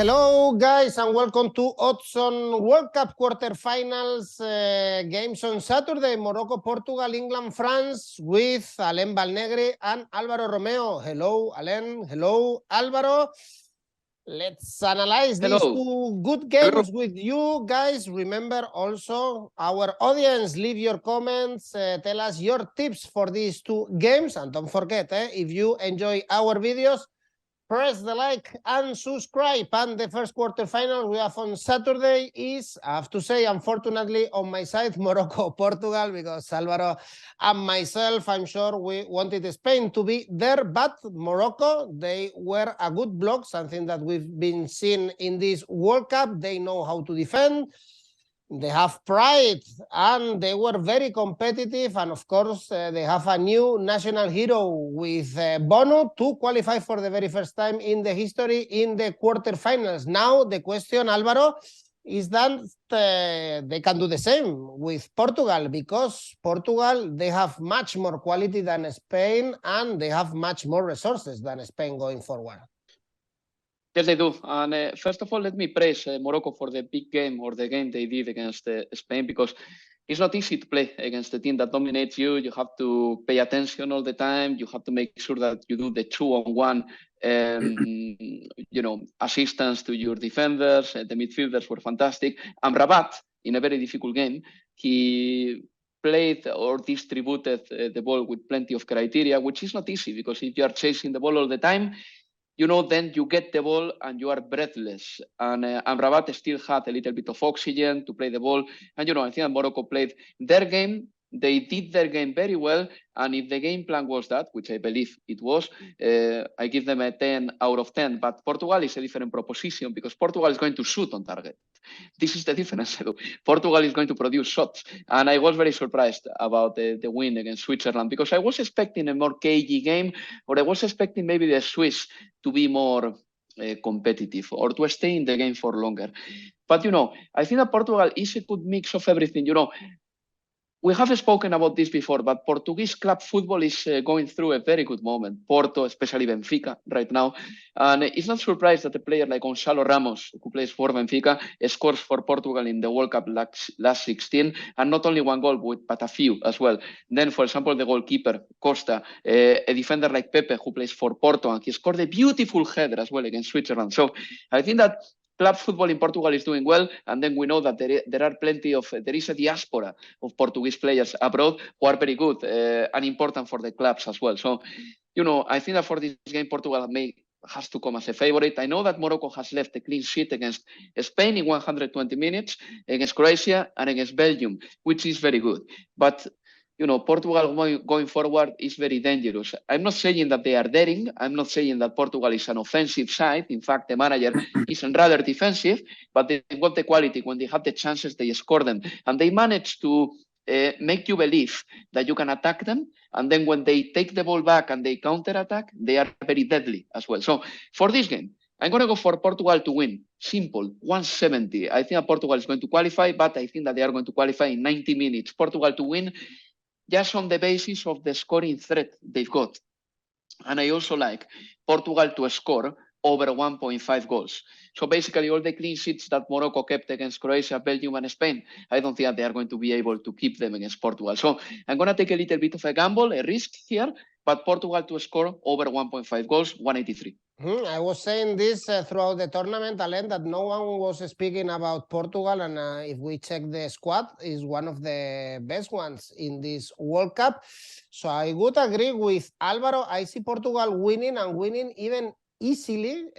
Hello, guys, and welcome to 𝐻𝐸𝐴 World Cup quarterfinals games on Saturday. Morocco, Portugal, England, France, with Alain Valnegri and Alvaro Romeo. Hello, Alain. Hello, Alvaro. Let's analyze these two good games with you guys. Remember also, our audience, leave your comments, tell us your tips for these two games. And don't forget, if you enjoy our videos, press the like and subscribe. And the first quarterfinal we have on Saturday is, I have to say, unfortunately, on my side, Morocco, Portugal, because Alvaro and myself, I'm sure we wanted Spain to be there, but Morocco, they were a good block, something that we've been seeing in this World Cup. They know how to defend. They have pride, and they were very competitive. And of course, they have a new national hero with Bono to qualify for the very first time in the history in the quarterfinals. Now, the question, Alvaro, is that they can do the same with Portugal, because Portugal, they have much more quality than Spain, and they have much more resources than Spain going forward. Yes, they do. And first of all, let me praise Morocco for the big game, or the game they did against Spain, because it's not easy to play against a team that dominates you. You have to pay attention all the time. You have to make sure that you do the 2-on-1, assistance to your defenders. The midfielders were fantastic. And Rabat, in a very difficult game, he played or distributed the ball with plenty of criteria, which is not easy, because if you are chasing the ball all the time, then you get the ball and you are breathless. And Rabat still had a little bit of oxygen to play the ball. And, I think that Morocco played their game. They did their game very well. And if the game plan was that, which I believe it was, I give them a 10 out of 10. But Portugal is a different proposition, because Portugal is going to shoot on target. This is the difference. Portugal is going to produce shots. And I was very surprised about the win against Switzerland, because I was expecting a more cagey game, or I was expecting maybe the Swiss to be more competitive, or to stay in the game for longer. But, I think that Portugal is a good mix of everything. We have spoken about this before, but Portuguese club football is going through a very good moment. Porto, especially Benfica right now. And it's not surprised that a player like Gonçalo Ramos, who plays for Benfica, scores for Portugal in the World Cup last 16, and not only one goal, but a few as well. Then, for example, the goalkeeper, Costa, a defender like Pepe, who plays for Porto, and he scored a beautiful header as well against Switzerland. So I think that club football in Portugal is doing well, and then we know that there is a diaspora of Portuguese players abroad who are very good and important for the clubs as well. So, I think that for this game, Portugal has to come as a favorite. I know that Morocco has left a clean sheet against Spain in 120 minutes, against Croatia, and against Belgium, which is very good. But Portugal going forward is very dangerous. I'm not saying that they are daring. I'm not saying that Portugal is an offensive side. In fact, the manager is rather defensive, but they've got the quality. When they have the chances, they score them. And they manage to make you believe that you can attack them. And then when they take the ball back and they counter-attack, they are very deadly as well. So for this game, I'm going to go for Portugal to win. Simple, 170. I think that Portugal is going to qualify, but I think that they are going to qualify in 90 minutes. Portugal to win, just on the basis of the scoring threat they've got. And I also like Portugal to score over 1.5 goals. So basically all the clean sheets that Morocco kept against Croatia, Belgium, and Spain, I don't think that they are going to be able to keep them against Portugal. So I'm going to take a little bit of a gamble, a risk here, but Portugal to score over 1.5 goals, 183. I was saying this throughout the tournament, Alain, that no one was speaking about Portugal, and if we check the squad, is one of the best ones in this World Cup. So I would agree with Alvaro. I see Portugal winning, and winning even easily,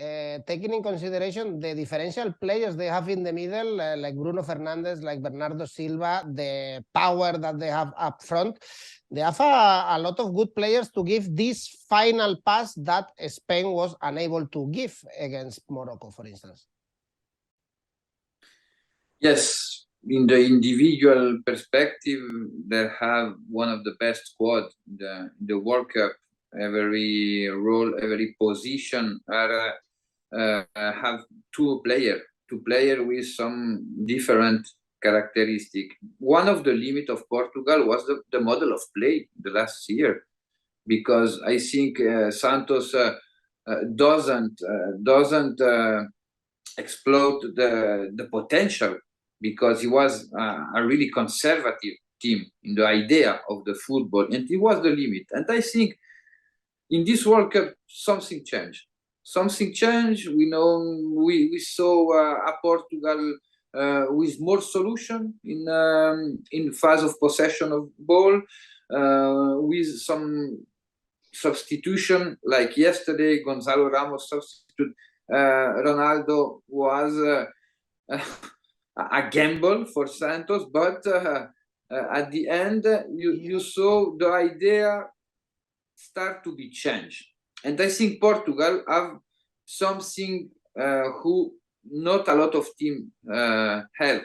taking in consideration the differential players they have in the middle, like Bruno Fernandes, like Bernardo Silva, the power that they have up front. They have a lot of good players to give this final pass that Spain was unable to give against Morocco, for instance. Yes, in the individual perspective, they have one of the best squads in the World Cup. Every role, every position have two players with some different characteristic. One of the limit of Portugal was the model of play the last year, because I think Santos doesn't explode the potential, because he was a really conservative team in the idea of the football, and it was the limit. And I think in this World Cup something changed. Something changed. We saw a Portugal with more solution in phase of possession of ball, with some substitution, like yesterday Gonzalo Ramos substitute Ronaldo was a gamble for Santos, but at the end you saw the idea start to be changed. And I think Portugal have something who not a lot of teams have.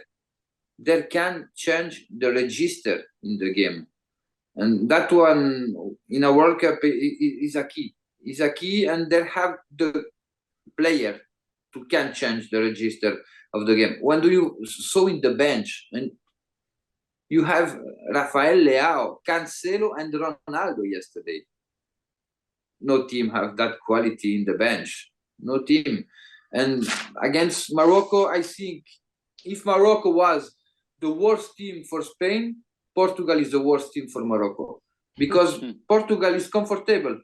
They can change the register in the game. And that one in a World Cup is a key. Is a key, and they have the player to can change the register of the game. When do you saw in the bench, and you have Rafael Leao, Cancelo, and Ronaldo yesterday. No team have that quality in the bench. No team. And against Morocco, I think if Morocco was the worst team for Spain, Portugal is the worst team for Morocco, because Portugal is comfortable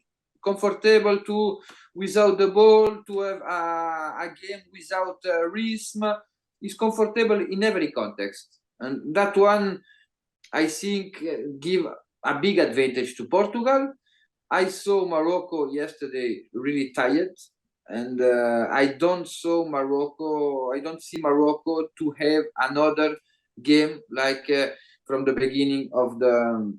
to without the ball, to have a game without rhythm. Is comfortable in every context, and that one I think give a big advantage to Portugal. I saw Morocco yesterday really tired, and I don't see Morocco to have another game like from the beginning of the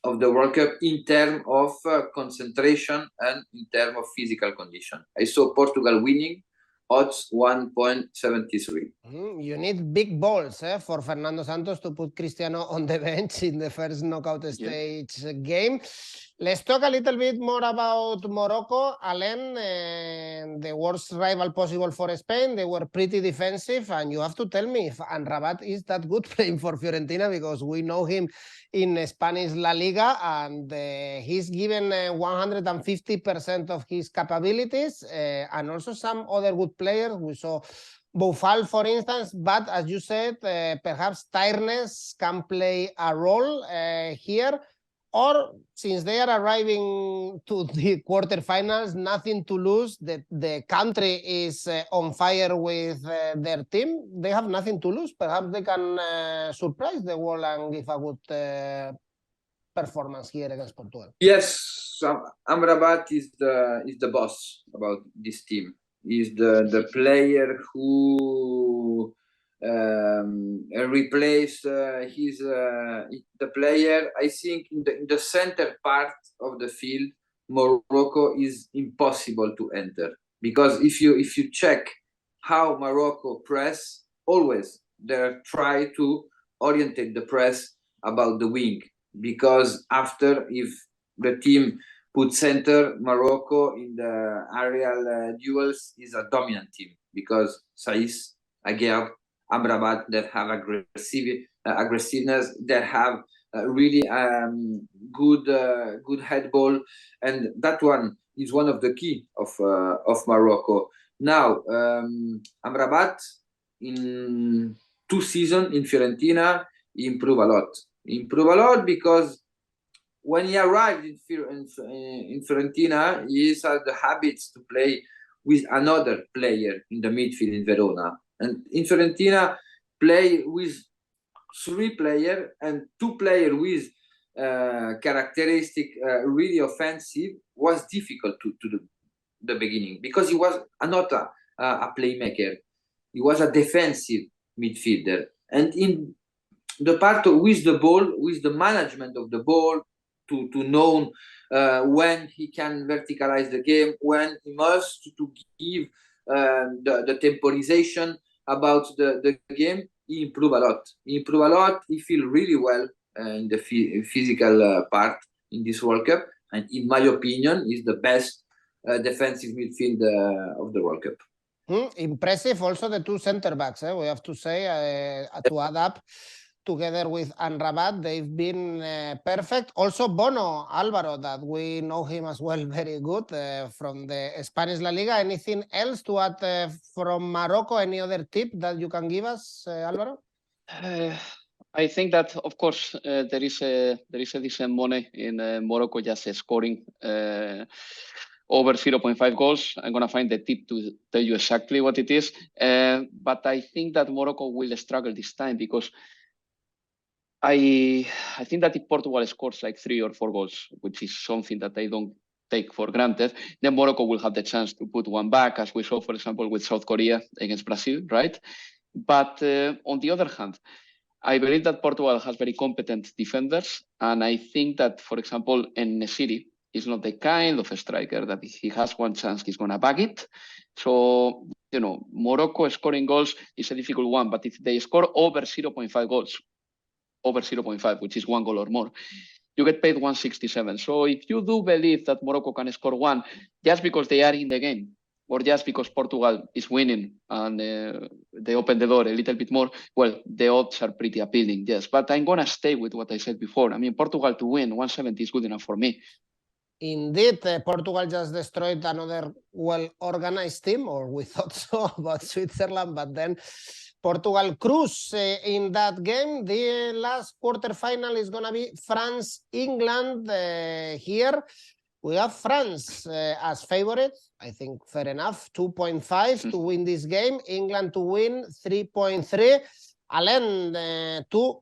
World Cup in terms of concentration and in terms of physical condition. I saw Portugal winning, odds 1.73. You need big balls for Fernando Santos to put Cristiano on the bench in the first knockout stage game. Let's talk a little bit more about Morocco. Alain, the worst rival possible for Spain. They were pretty defensive, and you have to tell me if Amrabat is that good playing for Fiorentina, because we know him in Spanish La Liga, and he's given 150% of his capabilities, and also some other good players. We saw Boufal, for instance, but as you said, perhaps tiredness can play a role here. Or since they are arriving to the quarterfinals, nothing to lose, the country is on fire with their team, they have nothing to lose. Perhaps they can surprise the world and give a good performance here against Portugal. Yes, Amrabat is the boss about this team. He's the player who replace the player. I think in the center part of the field, Morocco is impossible to enter, because if you check how Morocco press, always they try to orientate the press about the wing, because after if the team put center, Morocco in the aerial duels is a dominant team, because Saiss, Aguerd, Amrabat that have aggressiveness, that have really good head ball, and that one is one of the key of Morocco. Now Amrabat in 2 seasons in Fiorentina, he improved a lot, because when he arrived in Fiorentina, he had the habits to play with another player in the midfield in Verona. And in Fiorentina, play with 3 players and 2 players with characteristic really offensive was difficult to the beginning, because he was not a playmaker. He was a defensive midfielder. And in the part with the ball, with the management of the ball, to know when he can verticalize the game, when he must to give the temporization about the game, he improved a lot. He feel really well in the physical part in this World Cup, and in my opinion, is the best defensive midfield of the World Cup. Impressive also the 2 center backs, we have to say, to add up together with Amrabat, they've been perfect. Also Bono, Alvaro, that we know him as well very good from the Spanish La Liga. Anything else to add from Morocco? Any other tip that you can give us, Alvaro? I think that, of course, there is a decent money in Morocco just scoring over 0.5 goals. I'm going to find the tip to tell you exactly what it is. But I think that Morocco will struggle this time because I think that if Portugal scores like 3 or 4 goals, which is something that I don't take for granted, then Morocco will have the chance to put one back, as we saw, for example, with South Korea against Brazil, right? But on the other hand, I believe that Portugal has very competent defenders, and I think that, for example, En-Nesyri is not the kind of a striker that if he has one chance, he's going to bag it. So, you know, Morocco scoring goals is a difficult one, but if they score over 0.5 goals, over 0.5, which is 1 goal or more, you get paid 167. So if you do believe that Morocco can score one just because they are in the game, or just because Portugal is winning and they open the door a little bit more, well, the odds are pretty appealing, yes. But I'm going to stay with what I said before. I mean, Portugal to win 170 is good enough for me. Indeed, Portugal just destroyed another well-organized team, or we thought so about Switzerland, but then Portugal cruise in that game. The last quarterfinal is going to be France-England. Here we have France as favorite. I think fair enough, 2.5 to win this game. England to win, 3.3. Alain, two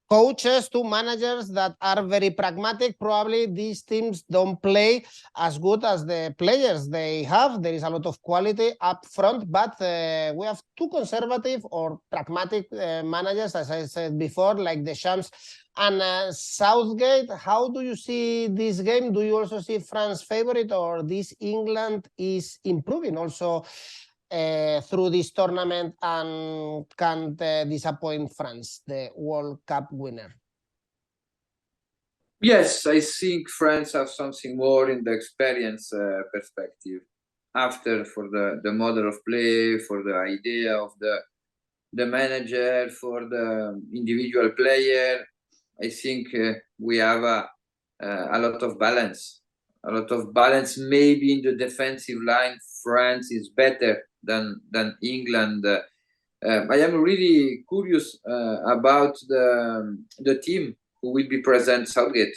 coaches, two managers that are very pragmatic. Probably these teams don't play as good as the players they have. There is a lot of quality up front, but we have two conservative or pragmatic managers, as I said before, like Deschamps and Southgate. How do you see this game? Do you also see France favorite, or this England is improving also through this tournament and can't disappoint France, the World Cup winner? Yes, I think France have something more in the experience perspective. After, for the model of play, for the idea of the manager, for the individual player, I think we have a lot of balance. A lot of balance. Maybe in the defensive line, France is better than England. I am really curious about the team who will be present, Southgate,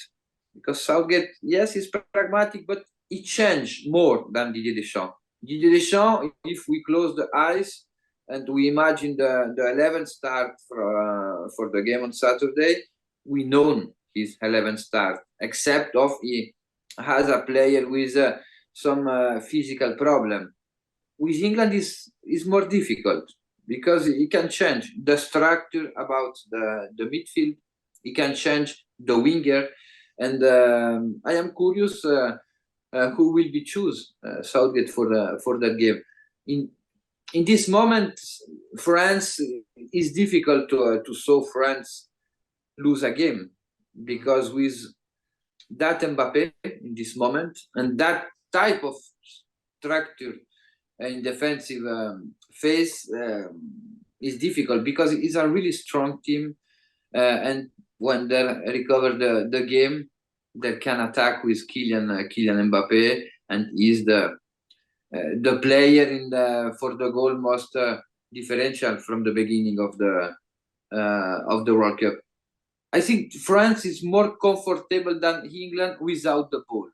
because Southgate, yes, is pragmatic, but he changed more than Didier Deschamps. Didier Deschamps, if we close the eyes and we imagine the 11 start for the game on Saturday, we know his 11 start, except of he has a player with some physical problem. With England is more difficult because he can change the structure about the midfield. He can change the winger, and I am curious who will be choose Southgate for that game. In this moment, France is difficult to saw France lose a game, because with that Mbappé in this moment and that type of structure in defensive phase is difficult, because it's a really strong team, and when they recover the game, they can attack with Kylian Mbappé, and is the player for the goal most differential from the beginning of the World Cup. I think France is more comfortable than England without the ball,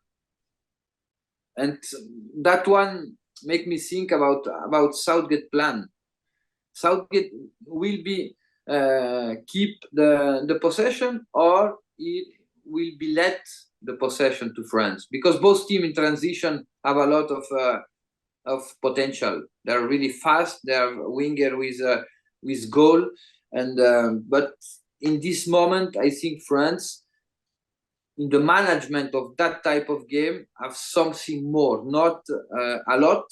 and that one make me think about Southgate plan. Southgate will be keep the possession, or it will be let the possession to France, because both teams in transition have a lot of potential. They're really fast. They're winger with goal, and but in this moment, I think France, in the management of that type of game, have something more. Not a lot,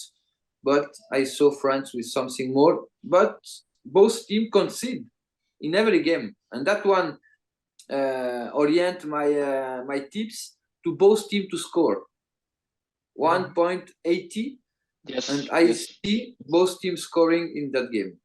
but I saw France with something more. But both teams concede in every game, and that one orient my tips to both teams to score 1.80. Yes, and I see both teams scoring in that game.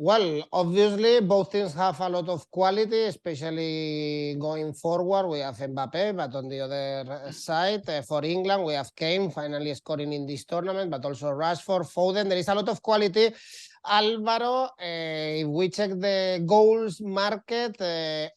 Well, obviously, both teams have a lot of quality, especially going forward. We have Mbappé, but on the other side, for England, we have Kane finally scoring in this tournament, but also Rashford, Foden. There is a lot of quality. Alvaro, if we check the goals market,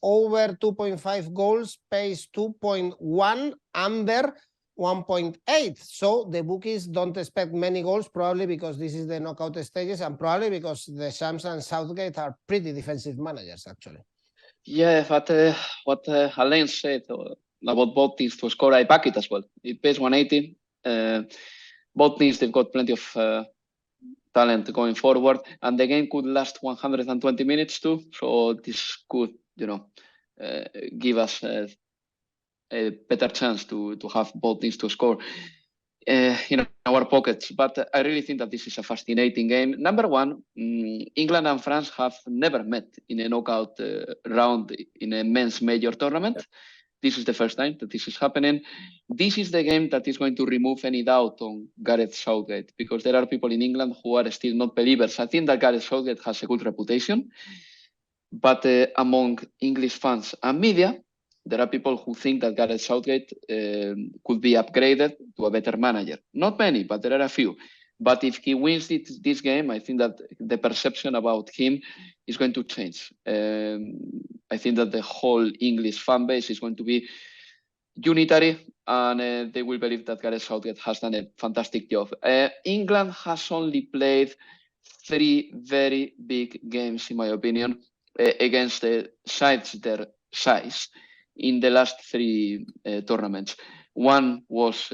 over 2.5 goals pays 2.1, under 1.8. So the bookies don't expect many goals, probably because this is the knockout stages, and probably because the Shams and Southgate are pretty defensive managers, actually. Yeah, but what Alain said about both teams to score, I back it as well. It pays 180. Both teams, they've got plenty of talent going forward, and the game could last 120 minutes too. So this could, give us a better chance to have both teams to score in our pockets. But I really think that this is a fascinating game. Number one, England and France have never met in a knockout round in a men's major tournament. Yeah. This is the first time that this is happening. This is the game that is going to remove any doubt on Gareth Southgate, because there are people in England who are still not believers. I think that Gareth Southgate has a good reputation, but among English fans and media, there are people who think that Gareth Southgate could be upgraded to a better manager. Not many, but there are a few. But if he wins this game, I think that the perception about him is going to change. I think that the whole English fan base is going to be unitary, and they will believe that Gareth Southgate has done a fantastic job. England has only played 3 very big games, in my opinion, against sides their size in the last 3 tournaments. One was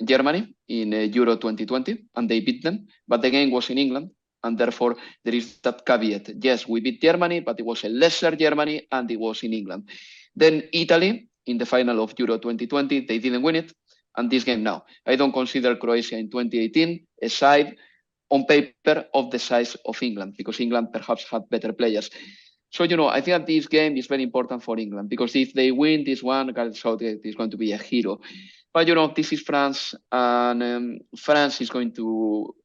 Germany in Euro 2020, and they beat them, but the game was in England, and therefore there is that caveat. Yes, we beat Germany, but it was a lesser Germany, and it was in England. Then Italy, in the final of Euro 2020, they didn't win it, and this game now. I don't consider Croatia in 2018 a side on paper of the size of England, because England perhaps had better players. So, I think that this game is very important for England, because if they win this one, Gareth Southgate is going to be a hero. But, this is France, and France is going to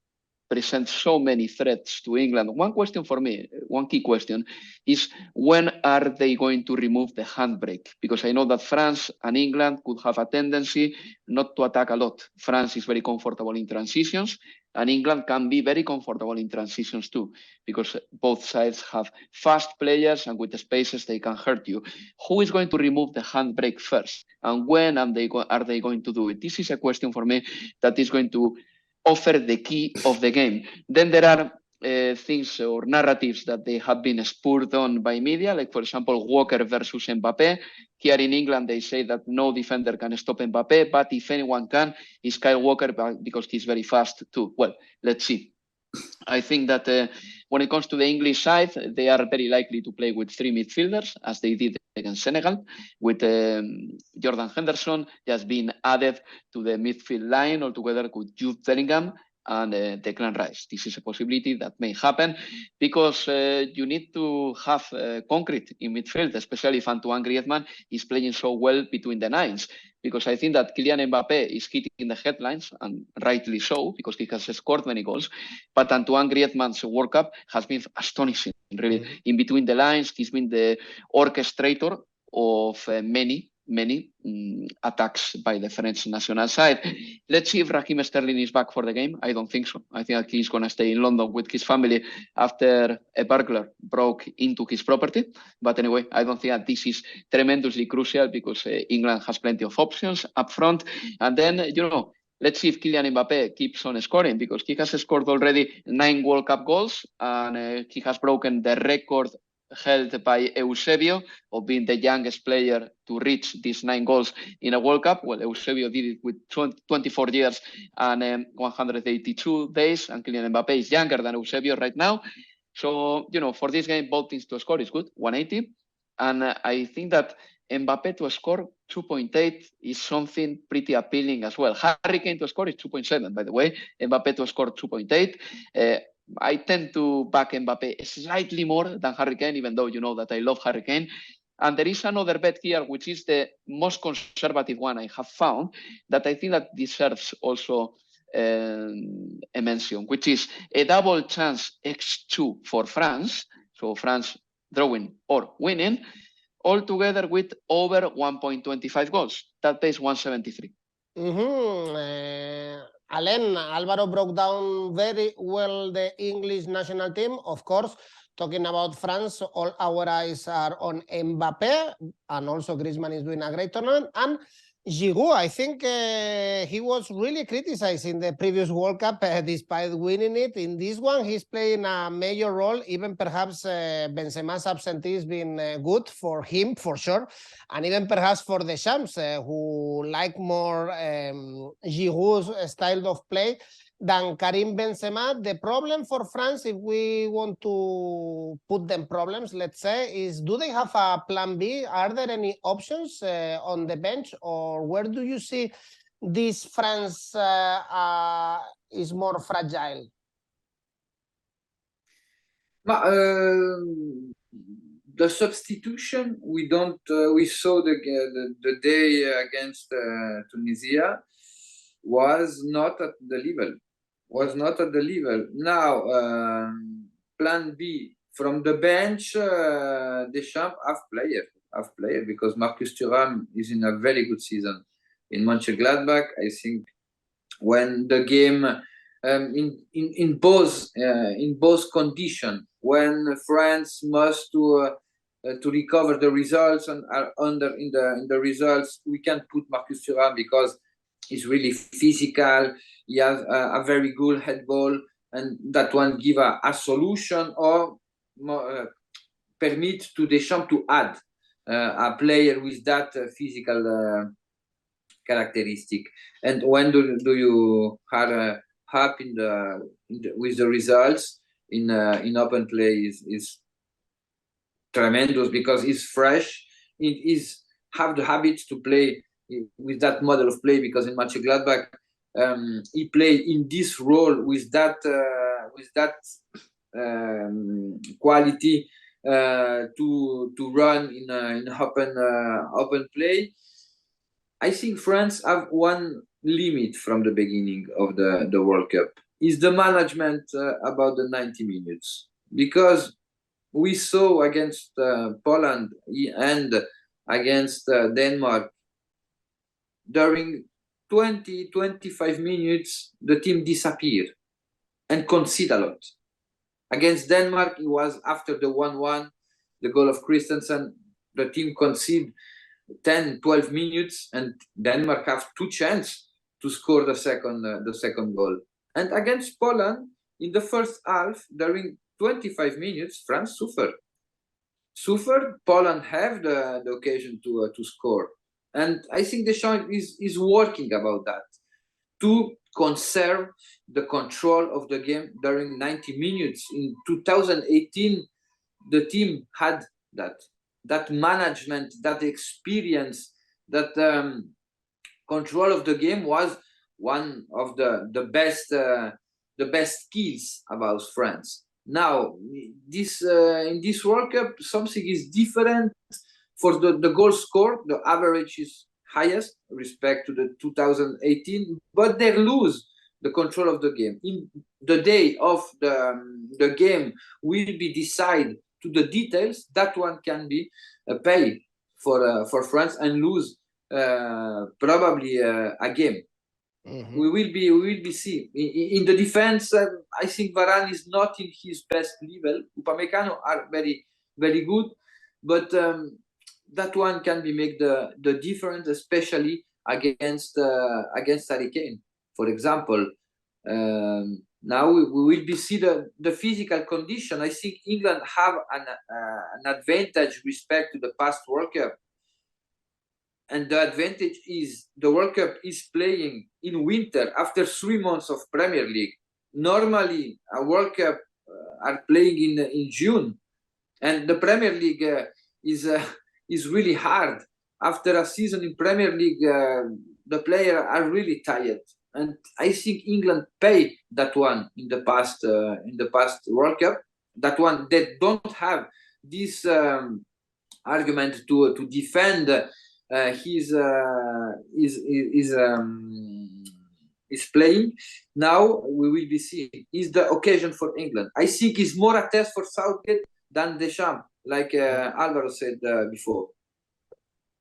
present so many threats to England. One question for me, one key question, is when are they going to remove the handbrake? Because I know that France and England could have a tendency not to attack a lot. France is very comfortable in transitions, and England can be very comfortable in transitions too, because both sides have fast players, and with the spaces they can hurt you. Who is going to remove the handbrake first? And when are they going to do it? This is a question for me that is going to offer the key of the game. Then there are things or narratives that they have been spurred on by media, like, for example, Walker versus Mbappé. Here in England, they say that no defender can stop Mbappé, but if anyone can, it's Kyle Walker, because he's very fast too. Well, let's see. I think that when it comes to the English side, they are very likely to play with 3 midfielders, as they did against Senegal, with Jordan Henderson just being added to the midfield line altogether with Jude Bellingham and Declan Rice. This is a possibility that may happen, because you need to have concrete in midfield, especially if Antoine Griezmann is playing so well between the nines. Because I think that Kylian Mbappé is hitting the headlines, and rightly so, because he has scored many goals. But Antoine Griezmann's World Cup has been astonishing, really. Mm-hmm. In between the lines, he's been the orchestrator of many attacks by the French national side. Let's see if Raheem Sterling is back for the game. I don't think so. I think that he's going to stay in London with his family after a burglar broke into his property. But anyway, I don't think that this is tremendously crucial, because England has plenty of options up front. And then, let's see if Kylian Mbappé keeps on scoring, because he has scored already 9 World Cup goals, and he has broken the record held by Eusebio of being the youngest player to reach these 9 goals in a World Cup. Well, Eusebio did it with 24 years and 182 days, and Kylian Mbappé is younger than Eusebio right now. So, for this game, both teams to score is good, 180. And I think that Mbappé to score 2.8 is something pretty appealing as well. Harry Kane to score is 2.7, by the way. Mbappé to score 2.8. I tend to back Mbappé slightly more than Harry Kane, even though you know that I love Harry Kane. And there is another bet here, which is the most conservative one I have found, that I think that deserves also mention, which is a double chance X2 for France, so France drawing or winning, all together with over 1.25 goals. That pays 173. Alain, Alvaro broke down very well the English national team. Of course, talking about France, all our eyes are on Mbappé, and also Griezmann is doing a great tournament. And Giroud, I think he was really criticized in the previous World Cup despite winning it. In this one, he's playing a major role. Even perhaps Benzema's absentee has been good for him, for sure. And even perhaps for the Shams, who like more Giroud's style of play than Karim Benzema. The problem for France, if we want to put them problems, let's say, is do they have a plan B? Are there any options on the bench, or where do you see this France is more fragile? The substitution we saw the day against Tunisia was not at the level. Now, plan B from the bench, Deschamps have player because Marcus Thuram is in a very good season in Mönchengladbach. I think when the game in both conditions, when France must to recover the results and are in the results, we can put Marcus Thuram because he's really physical. He has a very good head ball, and that one give a solution or permit to Deschamps to add a player with that physical characteristic. And when do you are happy with the results in open play is tremendous because he's fresh. It is have the habit to play with that model of play, because in Mönchengladbach he played in this role with that quality to run in open play. I think France have one limit from the beginning of the World Cup is the management about the 90 minutes, because we saw against Poland and against Denmark, during 20-25 minutes, the team disappeared and conceded a lot. Against Denmark, it was after the 1-1, the goal of Christensen, the team conceded 10-12 minutes, and Denmark have two chances to score the second goal. And against Poland, in the first half, during 25 minutes, France suffered. Poland have the occasion to score. And I think Deschamps is working about that, to conserve the control of the game during 90 minutes. In 2018, the team had that management, that experience, that control of the game was one of the best skills about France. Now, in this World Cup, something is different. For the goal scored, the average is highest respect to the 2018, but they lose the control of the game. In the day of the game will be decided to the details. That one can be paid for France and lose probably a game. Mm-hmm. We will be see in the defense. I think Varane is not in his best level. Upamecano are very, very good, but that one can be make the difference, especially against Harry Kane, for example. Now we will be see the physical condition. I think England have an advantage respect to the past World Cup. And the advantage is the World Cup is playing in winter after 3 months of Premier League. Normally, a World Cup are playing in June, and the Premier League is really hard. After a season in Premier League, the players are really tired, and I think England paid that one in the past World Cup. That one they don't have this argument to defend his is playing. Now we will be seeing is the occasion for England. I think it's more a test for Southgate than Deschamps, like Alvaro said before.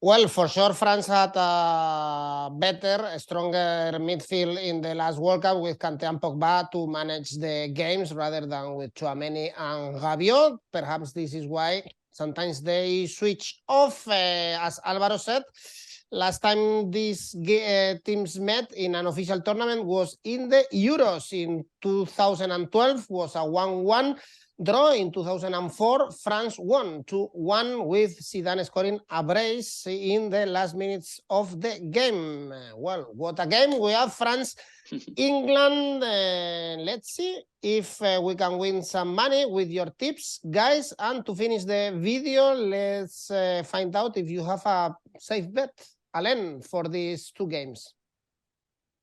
Well, for sure, France had a better, stronger midfield in the last World Cup with Kanté and Pogba to manage the games rather than with 𝐬𝐭𝐸 and 𝐬𝐭𝐸. Perhaps this is why sometimes they switch off, as Alvaro said. Last time these teams met in an official tournament was in the Euros in 2012, was a 1-1 draw. In 2004, France won 2-1 with Zidane scoring a brace in the last minutes of the game. Well, what a game. We have France, England. Let's see if we can win some money with your tips, guys. And to finish the video, let's find out if you have a safe bet, Alain, for these two games.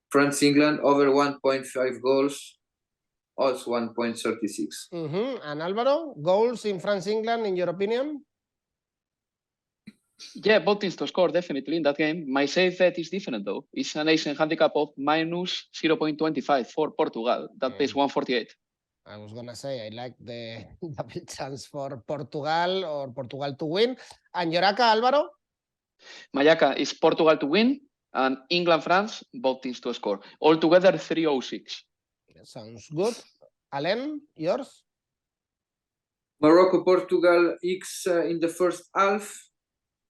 France-England over 1.5 goals. Odds 1.36. And Alvaro, goals in France-England, in your opinion? Yeah, both teams to score, definitely, in that game. My safe bet is different, though. It's an Asian handicap of minus 0.25 for Portugal. That pays 148. I was going to say, I like the double chance for Portugal or Portugal to win. And your ACCA, Alvaro? My ACCA is Portugal to win and England-France, both teams to score. Altogether, 306. Sounds good. Alain, yours? Morocco-Portugal X in the first half.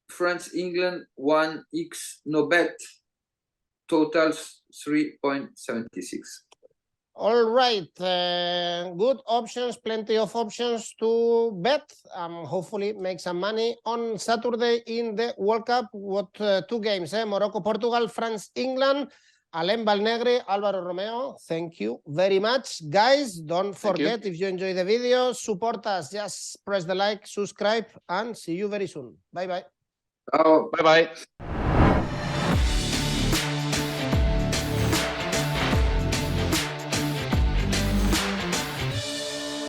France-England 1x no bet. Totals 3.76. All right. Good options, plenty of options to bet. Hopefully make some money on Saturday in the World Cup. What two games? Morocco-Portugal, France-England. Alain, Valnegri, Alvaro, Romeo, thank you very much. Guys, don't forget, if you enjoy the video, support us. Just press the like, subscribe, and see you very soon. Bye-bye. Oh, bye-bye.